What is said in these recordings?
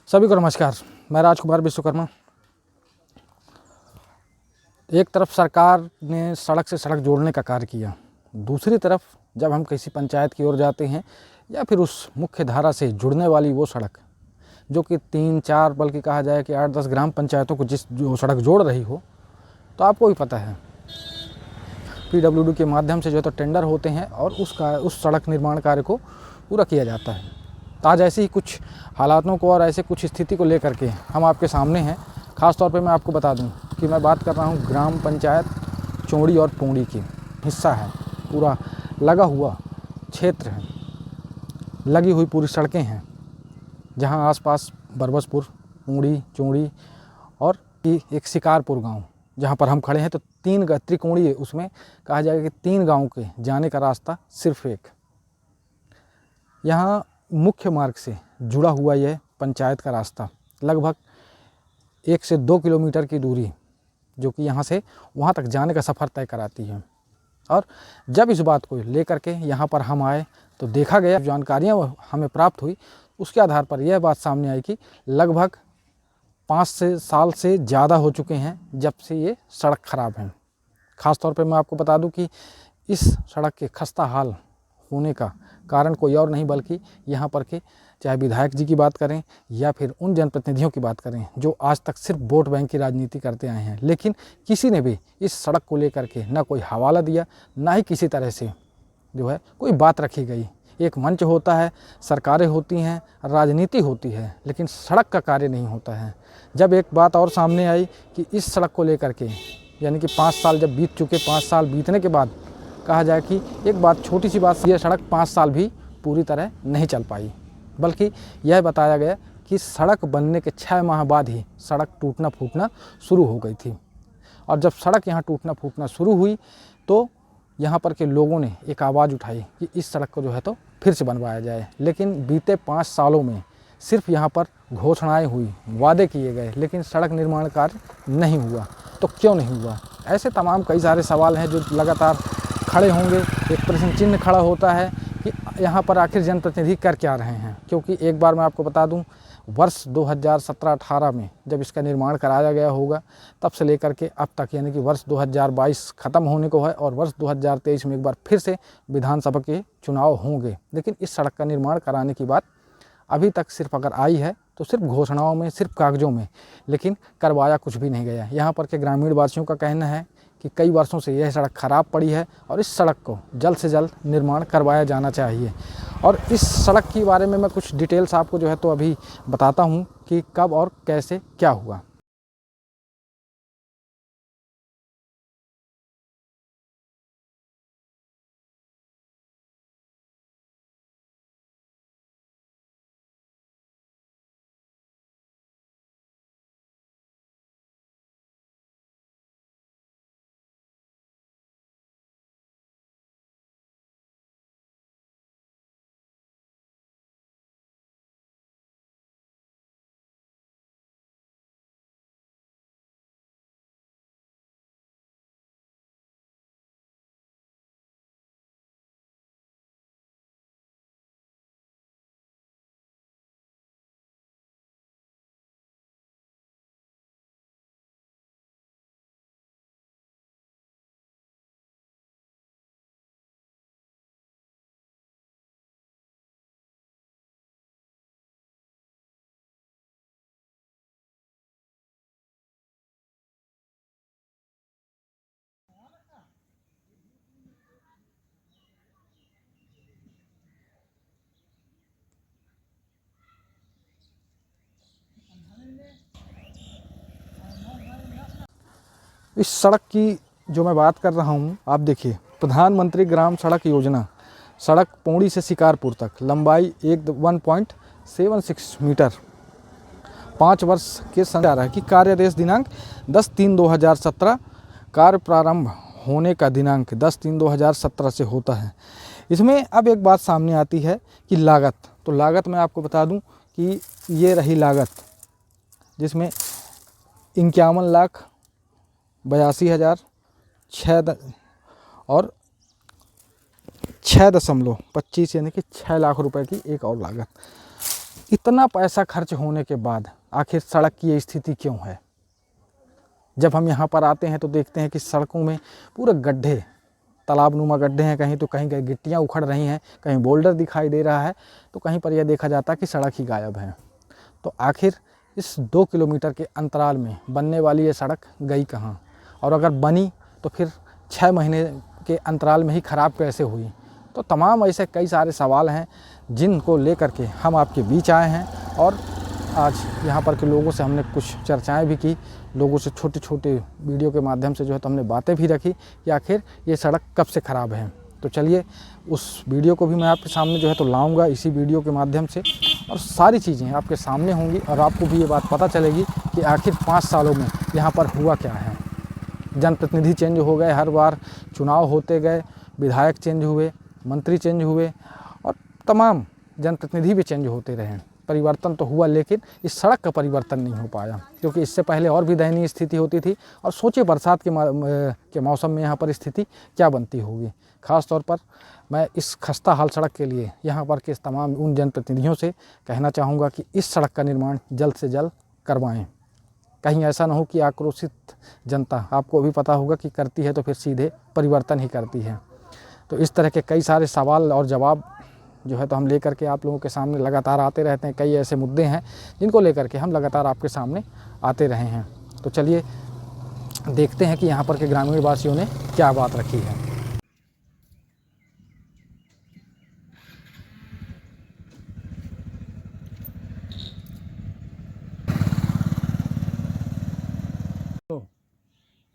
सभी को नमस्कार। मैं राजकुमार विश्वकर्मा। एक तरफ सरकार ने सड़क से सड़क जोड़ने का कार्य किया, दूसरी तरफ जब हम किसी पंचायत की ओर जाते हैं या फिर उस मुख्य धारा से जुड़ने वाली वो सड़क जो कि 3-4 बल्कि कहा जाए कि 8-10 ग्राम पंचायतों को जो सड़क जोड़ रही हो, तो आपको भी पता है PWD के माध्यम से जो है तो टेंडर होते हैं और उस सड़क निर्माण कार्य को पूरा किया जाता है। तो आज ऐसे ही कुछ हालातों को और ऐसे कुछ स्थिति को लेकर के हम आपके सामने हैं। ख़ास तौर पे मैं आपको बता दूं कि मैं बात कर रहा हूं ग्राम पंचायत चौड़ी और पौड़ी की। हिस्सा है, पूरा लगा हुआ क्षेत्र है, लगी हुई पूरी सड़कें हैं, जहां आसपास बरबसपुर, पौड़ी, चौड़ी और एक शिकारपुर गांव जहां पर हम खड़े हैं। तो 3 त्रिकोणीय, उसमें कहा जाएगा कि 3 गाँव के जाने का रास्ता सिर्फ एक। यहाँ मुख्य मार्ग से जुड़ा हुआ यह पंचायत का रास्ता लगभग 1 से 2 किलोमीटर की दूरी जो कि यहाँ से वहाँ तक जाने का सफ़र तय कराती है। और जब इस बात को लेकर के यहाँ पर हम आए तो देखा गया, जानकारियाँ हमें प्राप्त हुई, उसके आधार पर यह बात सामने आई कि लगभग 5 साल से ज़्यादा हो चुके हैं जब से ये सड़क ख़राब है। ख़ास तौर पे मैं आपको बता दूं कि इस सड़क के खस्ता हाल होने का कारण कोई और नहीं बल्कि यहाँ पर के चाहे विधायक जी की बात करें या फिर उन जनप्रतिनिधियों की बात करें जो आज तक सिर्फ वोट बैंक की राजनीति करते आए हैं, लेकिन किसी ने भी इस सड़क को लेकर के ना कोई हवाला दिया, ना ही किसी तरह से जो है कोई बात रखी गई। एक मंच होता है, सरकारें होती हैं, राजनीति होती है, लेकिन सड़क का कार्य नहीं होता है। जब एक बात और सामने आई कि इस सड़क को लेकर के यानी कि 5 साल जब बीत चुके, 5 साल बीतने के बाद कहा जाए कि एक बात, छोटी सी बात, यह सड़क 5 साल भी पूरी तरह नहीं चल पाई, बल्कि यह बताया गया कि सड़क बनने के 6 माह बाद ही सड़क टूटना फूटना शुरू हो गई थी। और जब सड़क यहाँ टूटना फूटना शुरू हुई तो यहाँ पर के लोगों ने एक आवाज़ उठाई कि इस सड़क को जो है तो फिर से बनवाया जाए। लेकिन बीते 5 सालों में सिर्फ यहाँ पर घोषणाएं हुई, वादे किए गए, लेकिन सड़क निर्माण कार्य नहीं हुआ। तो क्यों नहीं हुआ? ऐसे तमाम कई सारे सवाल हैं जो लगातार खड़े होंगे। एक प्रश्न चिन्ह खड़ा होता है कि यहाँ पर आखिर जनप्रतिनिधि कर क्या रहे हैं। क्योंकि एक बार मैं आपको बता दूं, वर्ष 2017-18 में जब इसका निर्माण कराया गया होगा, तब से लेकर के अब तक यानी कि वर्ष 2022 ख़त्म होने को है और वर्ष 2023 में एक बार फिर से विधानसभा के चुनाव होंगे, लेकिन इस सड़क का निर्माण कराने की बात अभी तक सिर्फ अगर आई है तो सिर्फ घोषणाओं में, सिर्फ कागज़ों में, लेकिन करवाया कुछ भी नहीं गया। यहाँ पर के ग्रामीण वासियों का कहना है कि कई वर्षों से यह सड़क ख़राब पड़ी है और इस सड़क को जल्द से जल्द निर्माण करवाया जाना चाहिए। और इस सड़क के बारे में मैं कुछ डिटेल्स आपको जो है तो अभी बताता हूँ कि कब और कैसे क्या हुआ। इस सड़क की जो मैं बात कर रहा हूँ, आप देखिए, प्रधानमंत्री ग्राम सड़क योजना, सड़क पौड़ी से शिकारपुर तक, लंबाई 1.76 मीटर, 5 वर्ष के संचार है कि कार्यादेश दिनांक 10/3/2017, कार्य प्रारंभ होने का दिनांक 10/3/2017 से होता है। इसमें अब एक बात सामने आती है कि लागत, तो लागत मैं आपको बता दूं कि ये रही लागत, जिसमें 51,82,006 और 6.25 यानी कि 6 लाख रुपए की एक और लागत। इतना पैसा खर्च होने के बाद आखिर सड़क की ये स्थिति क्यों है? जब हम यहाँ पर आते हैं तो देखते हैं कि सड़कों में पूरे गड्ढे, तालाबनुमा गड्ढे हैं, कहीं तो कहीं गिट्टियाँ उखड़ रही हैं, कहीं बोल्डर दिखाई दे रहा है, तो कहीं पर यह देखा जाता है कि सड़क ही गायब है। तो आखिर इस 2 किलोमीटर के अंतराल में बनने वाली ये सड़क गई कहाँ? और अगर बनी तो फिर 6 महीने के अंतराल में ही ख़राब कैसे हुई? तो तमाम ऐसे कई सारे सवाल हैं जिनको लेकर के हम आपके बीच आए हैं। और आज यहाँ पर के लोगों से हमने कुछ चर्चाएं भी की, लोगों से छोटे छोटे वीडियो के माध्यम से जो है तो हमने बातें भी रखी कि आखिर ये सड़क कब से ख़राब है। तो चलिए उस वीडियो को भी मैं आपके सामने जो है तो लाऊंगा इसी वीडियो के माध्यम से, और सारी चीज़ें आपके सामने होंगी और आपको भी ये बात पता चलेगी कि आखिर 5 सालों में यहाँ पर हुआ क्या है। जनप्रतिनिधि चेंज हो गए, हर बार चुनाव होते गए, विधायक चेंज हुए, मंत्री चेंज हुए और तमाम जनप्रतिनिधि भी चेंज होते रहे। परिवर्तन तो हुआ लेकिन इस सड़क का परिवर्तन नहीं हो पाया, क्योंकि इससे पहले और भी दयनीय स्थिति होती थी। और सोचिए बरसात के मौसम में यहाँ पर स्थिति क्या बनती होगी। ख़ास तौर पर मैं इस खस्ता हाल सड़क के लिए यहाँ पर के तमाम उन जनप्रतिनिधियों से कहना चाहूँगा कि इस सड़क का निर्माण जल्द से जल्द करवाएं। कहीं ऐसा ना हो कि आक्रोशित जनता, आपको भी पता होगा कि करती है तो फिर सीधे परिवर्तन ही करती है। तो इस तरह के कई सारे सवाल और जवाब जो है तो हम लेकर के आप लोगों के सामने लगातार आते रहते हैं। कई ऐसे मुद्दे हैं जिनको लेकर के हम लगातार आपके सामने आते रहे हैं। तो चलिए देखते हैं कि यहाँ पर के ग्रामीण वासियों ने क्या बात रखी है।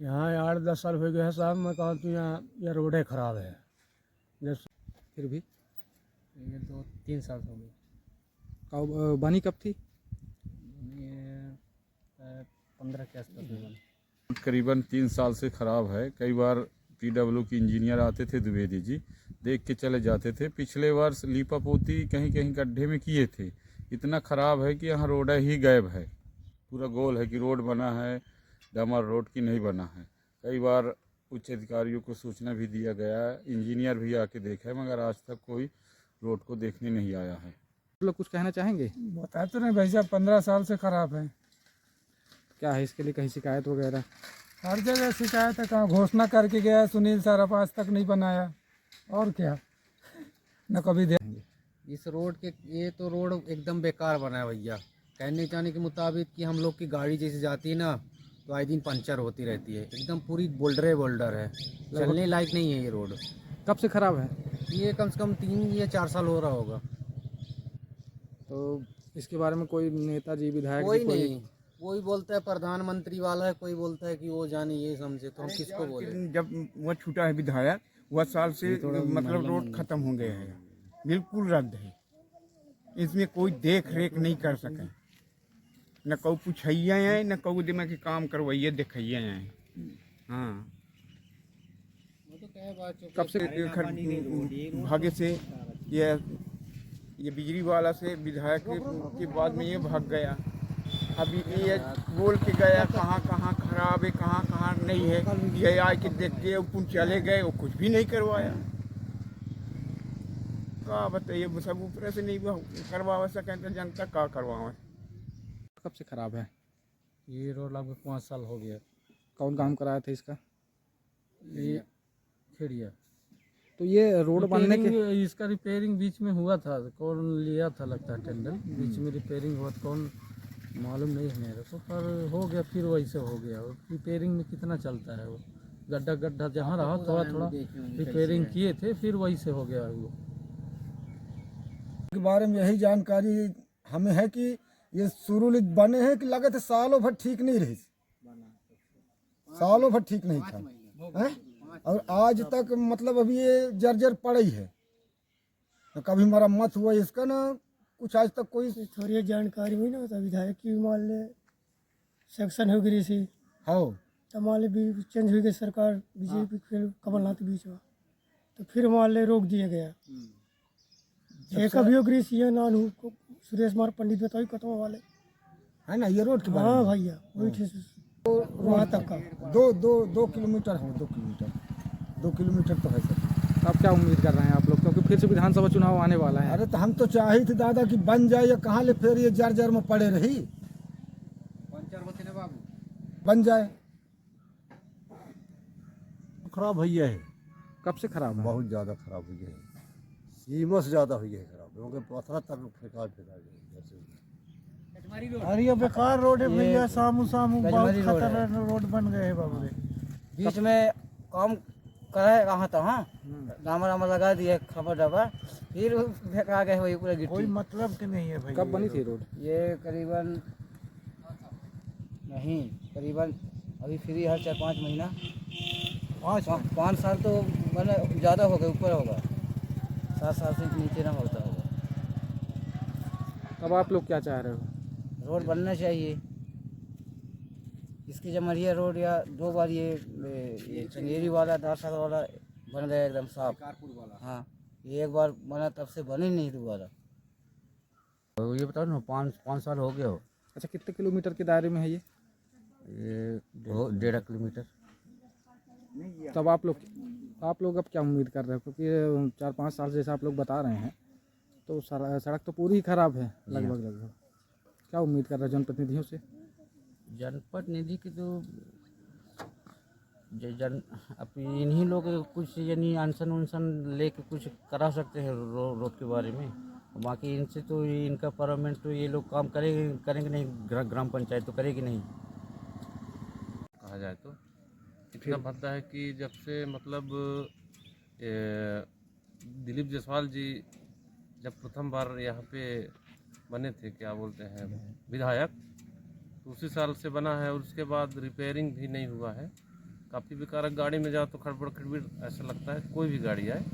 यहाँ 8-10 साल हो गए हैं साहब। मैं कहूँ तो यहाँ ये रोडें ख़राब है। जैसे फिर भी ये 2-3 साल हो गए। कब बनी, कब थी? ये 15 के आसपास बनी। करीबन 3 साल से ख़राब है। कई बार PW के इंजीनियर आते थे, द्विवेदी जी, देख के चले जाते थे। पिछले वर्ष लीपा पोती कहीं कहीं गड्ढे में किए थे। इतना ख़राब है कि यहाँ रोड ही गायब है। पूरा गोल है कि रोड बना है, डामर रोड की नहीं बना है। कई बार उच्च अधिकारियों को सूचना भी दिया गया है, इंजीनियर भी आके देखा है, मगर आज तक कोई रोड को देखने नहीं आया है। आप लोग कुछ कहना चाहेंगे? बता तो नहीं भाई साहब, 15 साल से ख़राब है। क्या है इसके लिए कहीं शिकायत वगैरह? हर जगह शिकायत है। कहाँ घोषणा करके गया सुनील सराफ, आज तक नहीं बनाया। और क्या न कभी दे। इस रोड के, ये तो रोड एकदम बेकार बना है भैया। कहने जाने के मुताबिक कि हम लोग की गाड़ी जैसे जाती है ना तो आए दिन पंचर होती रहती है। एकदम पूरी बोल्डर है, चलने लायक नहीं है ये रोड। कब से ख़राब है? ये कम से कम 3 या 4 साल हो रहा होगा। तो इसके बारे में कोई नेताजी, विधायक कोई जी, नहीं, कोई बोलता है प्रधानमंत्री वाला है, कोई बोलता है कि वो जाने ये समझे, तो हम किसको बोले। जब वह छूटा है विधायक, वह साल से मतलब रोड खत्म हो गया है, बिल्कुल रद्द है। इसमें कोई देख रेख नहीं कर सके, न कऊ पूछिए हैं, न कऊ दिमाग के काम करवाइए देखिए हैं। हाँ, कब से भाग्य से ये बिजली वाला से विधायक के बाद में ये भाग गया। अभी ये बोल के गया कहाँ कहाँ खराब है, कहाँ कहाँ नहीं है। ये आए के देख के उन चले गए, वो कुछ भी नहीं करवाया। क्या बताइए, सब ऊपर से नहीं करवा सके तो जनता का करवावे। कब से ख़राब है? ये रोड लगभग 5 साल हो गया। कौन काम कराया था इसका? ये खेड़िया। तो ये रोड बनने के इसका रिपेयरिंग बीच में हुआ था। कौन लिया था लगता है टेंडर, बीच में रिपेयरिंग हुआ था, कौन मालूम नहीं है मेरे को, पर हो गया। फिर वैसे हो गया। रिपेयरिंग में कितना चलता है वो, गड्ढा जहाँ रहा थोड़ा थोड़ा रिपेयरिंग किए थे, फिर वैसे हो गया। वो के बारे में यही जानकारी हमें है कि ये शुरू बने हैं कि लगे थे सालों भर ठीक नहीं रही, सालों भर ठीक नहीं था है? और आज तक मतलब अभी ये जर्जर पड़ी है, तो कभी मरम्मत हुआ इसका ना कुछ आज तक कोई थोड़ी जानकारी हुई ना। तो विधायक की मान ले सेक्शन हो गई थी, हो तो मान ले भी चेंज हुई गई सरकार, बीजेपी फिर कमलनाथ बीच में, तो फिर मान ले रोक दिया गया। एक अभी हो गई सी नान सुरेश कुमार पंडित बताओ कतवा वाले है ना ये रोड के बारे हाँ में। भैया वही वहाँ तक का 2 किलोमीटर हो, 2 किलोमीटर तो है सर। आप क्या उम्मीद कर रहे हैं आप लोग? क्योंकि क्योंकि फिर से विधानसभा चुनाव आने वाला है। अरे तो हम तो चाहे थे दादा कि बन जाए, या कहाँ ले फिर ये जर्जर में पड़े रही, पंचर होते ना बाबू। बन जाए। खराब हुई है, कब से खराब है? बहुत ज़्यादा खराब हुई है, सीमा से ज़्यादा हुई है खराब, क्योंकि पथरा तक फेंका अरे ये बेकार रोड है भैया, सामू सामू बहुत गजमरी रोड है। खतरनाक रोड बन गए हैं बाबू रे। बीच में काम करे कहाँ तो, हाँ डामर वामर लगा दिए खबर डबर, फिर फेंका गए वही पूरा कोई गिट्टी। मतलब के नहीं है भाई। कब बनी थी रोड? ये करीबन नहीं, करीबन अभी फ्री है 4-5 महीना, 5 साल तो मैंने ज़्यादा हो गए, ऊपर होगा 7 साल से नीचे ना होता होगा। अब आप लोग क्या चाह रहे हो? रोड बनना चाहिए। इसकी जमरिया रोड या 2 बार ये चंगेरी वाला दारसागर वाला बन गया एकदम साफ। हाँ, ये एक बार बना तब से बने नहीं दोबारा। ये बताओ ना, 5 साल हो गए हो। अच्छा, कितने किलोमीटर के दायरे में है ये? ये 1.5 किलोमीटर। तब आप लोग अब क्या उम्मीद कर रहे हो? क्योंकि 4-5 साल से जैसा आप लोग बता रहे हैं, तो सड़क तो पूरी खराब है लगभग। क्या उम्मीद कर रहे हो जनप्रतिनिधियों से? जनप्रतिनिधि की तो अपनी इन्हीं लोग कुछ यानी अनशन उनशन लेके कुछ करा सकते हैं रोड के बारे में। बाकी इनसे तो इनका परमानेंट तो ये लोग काम करेंगे नहीं, ग्राम पंचायत तो करेगी नहीं। कहा जाए तो इतना भद्दा है कि जब से मतलब दिलीप जायसवाल जी जब प्रथम बार यहाँ पे बने थे, क्या बोलते हैं, विधायक, तो उसी साल से बना है, और उसके बाद रिपेयरिंग भी नहीं हुआ है। काफ़ी बेकार, गाड़ी में जाओ तो खड़बड़ खड़बड़ ऐसा लगता है, कोई भी गाड़ी आए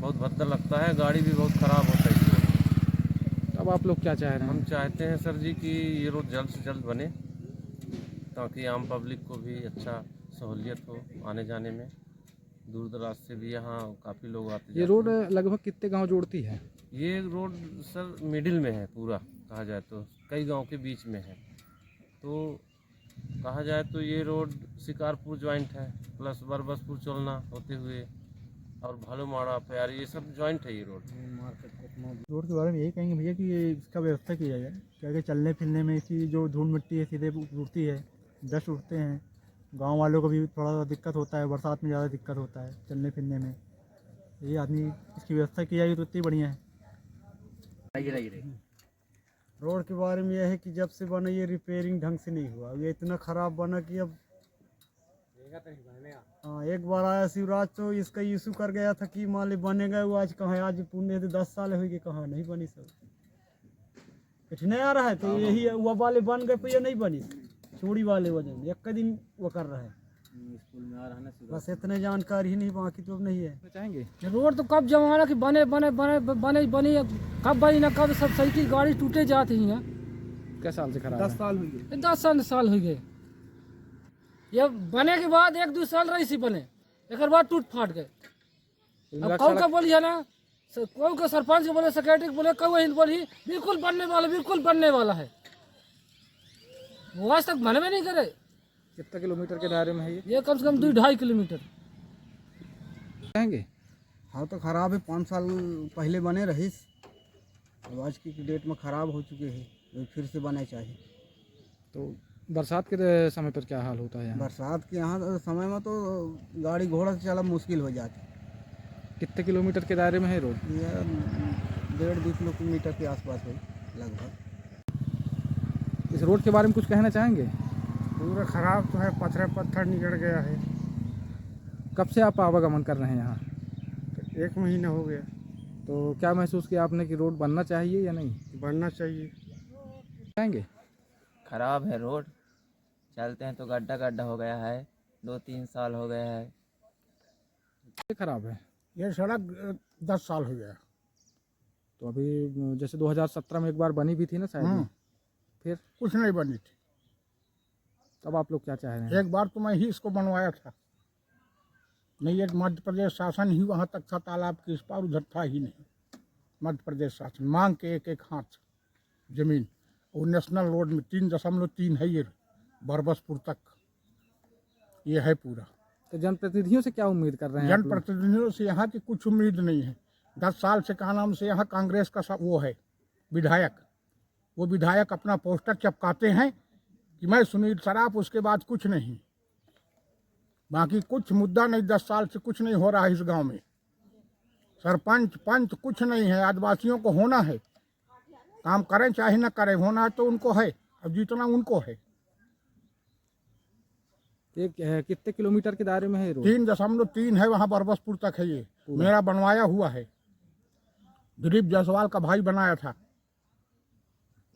बहुत भद्दा लगता है, गाड़ी भी बहुत ख़राब होता है इसमें। अब आप लोग क्या चाह रहे हैं? हम चाहते हैं सर जी कि ये रोड जल्द से जल्द बने, ताकि आम पब्लिक को भी अच्छा सहूलियत हो आने जाने में। दूर दराज से भी यहाँ काफ़ी लोग आते ये रोड लगभग कितने गांव जोड़ती है? ये रोड सर मिडिल में है पूरा, कहा जाए तो कई गांव के बीच में है। तो कहा जाए तो ये रोड शिकारपुर जॉइंट है, प्लस बरबसपुर चोलना होते हुए और भालूमाड़ा प्यार, ये सब जॉइंट है ये रोड। रोड के बारे में यही कहेंगे भैया कि ये इसका व्यवस्था किया जाए, क्या चलने फिरने में इसकी जो धूल मिट्टी है सीधे उड़ती है, डस्ट उड़ते हैं, गांव वालों को भी थोड़ा सा दिक्कत होता है, बरसात में ज़्यादा दिक्कत होता है चलने फिरने में। ये आदमी इसकी व्यवस्था की जाएगी तो इतनी बढ़िया है। रोड के बारे में यह है कि जब से बना ये रिपेयरिंग ढंग से नहीं हुआ, ये इतना ख़राब बना कि अब हाँ, एक बार आया शिवराज तो इसका इशू कर गया था कि मान ली बनेगा, वो आज कहाँ है, आज पुण्य 10 साल हो गए, कहाँ नहीं बनी, सब कुछ नहीं आ रहा है। तो यही है, वो वाले बन गए पर ये नहीं बनी, चूड़ी वाले वजन एक दिन वो कर रहा है, बस इतने जानकारी ही नहीं, बाकी तो अब नहीं है। चाहेंगे रोड तो कब जमाना कि बने बनी, कब बनी ना कब सब सही की गाड़ी टूटे जाती हैं। क्या साल से खराब 10 है? साल हुई है। 10 साल हो गए। ये बने के बाद 1-2 साल रही सी बने, एक बाद टूट फाट गए। अब कौन का बोलिए ना, कौन का सरपंच को बोले, सेक्रेटरी को बोले, कौन बोली बिल्कुल बनने वाला है, वो आज तक बनवे नहीं करे। कितना किलोमीटर के दायरे में है ये? ये कम से कम 2-2.5 किलोमीटर। चाहेंगे? हाँ तो खराब है, 5 साल पहले बने रही, अब आज की डेट में खराब हो चुके हैं, तो फिर से बने चाहिए। तो बरसात के समय पर क्या हाल होता है यहाँ? बरसात के यहाँ समय में तो गाड़ी घोड़ा से चला मुश्किल हो जाती है। कितने किलोमीटर के दायरे में है रोड? ये 1.5-2 किलोमीटर के आसपास है लगभग। इस रोड के बारे में कुछ कहना चाहेंगे? पूरा ख़राब तो है, पत्थर निकल गया है। कब से आप आवागमन कर रहे हैं यहाँ? 1 महीना हो गया। तो क्या महसूस किया आपने कि रोड बनना चाहिए या नहीं? बनना चाहिए। चाहेंगे? खराब है रोड, चलते हैं तो गड्ढा हो गया है, 2-3 साल हो गया है। ये खराब है। ये सड़क 10 साल हो गया। तो अभी जैसे 2017 में एक बार बनी भी थी ना शायद, फिर कुछ नहीं बनी थी। तब आप लोग क्या चाह रहे हैं? एक बार तो मैं ही इसको बनवाया था, नहीं ये मध्य प्रदेश शासन ही वहाँ तक था, तालाब के इस पार, उधर था ही नहीं। मध्य प्रदेश शासन मांग के एक हाथ जमीन, और नेशनल रोड में 3.3 है ये, बरबसपुर तक ये है पूरा। तो जनप्रतिनिधियों से क्या उम्मीद कर रहे हैं आप लोग? जनप्रतिनिधियों से यहाँ की कुछ उम्मीद नहीं है, 10 साल से क्या नाम से यहाँ कांग्रेस का वो है विधायक, वो विधायक अपना पोस्टर चिपकाते हैं कि मैं सुनील सराफ, उसके बाद कुछ नहीं, बाकी कुछ मुद्दा नहीं। 10 साल से कुछ नहीं हो रहा है इस गांव में, सरपंच पंच कुछ नहीं है। आदिवासियों को होना है, काम करें चाहे न करें, होना है तो उनको है, अब जीतना उनको है। एक कितने किलोमीटर के दायरे में है ये रोड? 3.3 है, वहाँ बरबसपुर तक है। ये मेरा बनवाया हुआ है, दिलीप जायसवाल का भाई बनाया था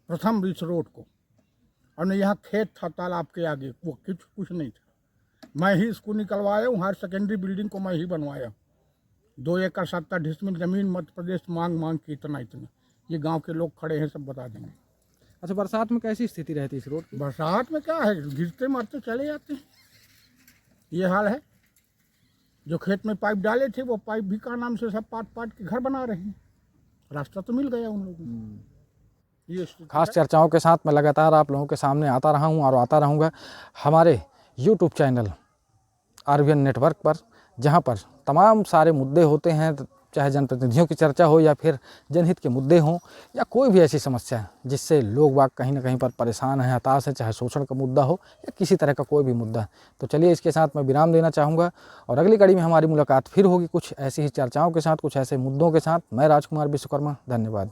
प्रथम इस रोड को। और नहीं यहाँ खेत था तालाब के आगे, वो कुछ नहीं था। मैं ही इसको निकलवाया हूँ, हायर सेकेंडरी बिल्डिंग को मैं ही बनवाया। 2 एकड़ 70 डिसमिल जमीन मध्य प्रदेश मांग की इतना। ये गांव के लोग खड़े हैं, सब बता देंगे। अच्छा, बरसात में कैसी स्थिति रहती है इस रोड की? बरसात में क्या है, गिरते मरते चले जाते हैं, ये हाल है। जो खेत में पाइप डाले थे वो पाइप भी का नाम से सब पाट के घर बना रहे हैं। रास्ता तो मिल गया उन लोगों को। ये खास चर्चाओं के साथ मैं लगातार आप लोगों के सामने आता रहा हूं और आता रहूंगा हमारे YouTube चैनल RVN नेटवर्क पर, जहां पर तमाम सारे मुद्दे होते हैं, चाहे जनप्रतिनिधियों की चर्चा हो या फिर जनहित के मुद्दे हों या कोई भी ऐसी समस्या है जिससे लोग बाग कहीं ना कहीं पर परेशान हैं, हताश है, चाहे शोषण का मुद्दा हो या किसी तरह का कोई भी मुद्दा। तो चलिए इसके साथ मैं विराम देना चाहूँगा और अगली कड़ी में हमारी मुलाकात फिर होगी कुछ ऐसी ही चर्चाओं के साथ, कुछ ऐसे मुद्दों के साथ। मैं राजकुमार विश्वकर्मा, धन्यवाद।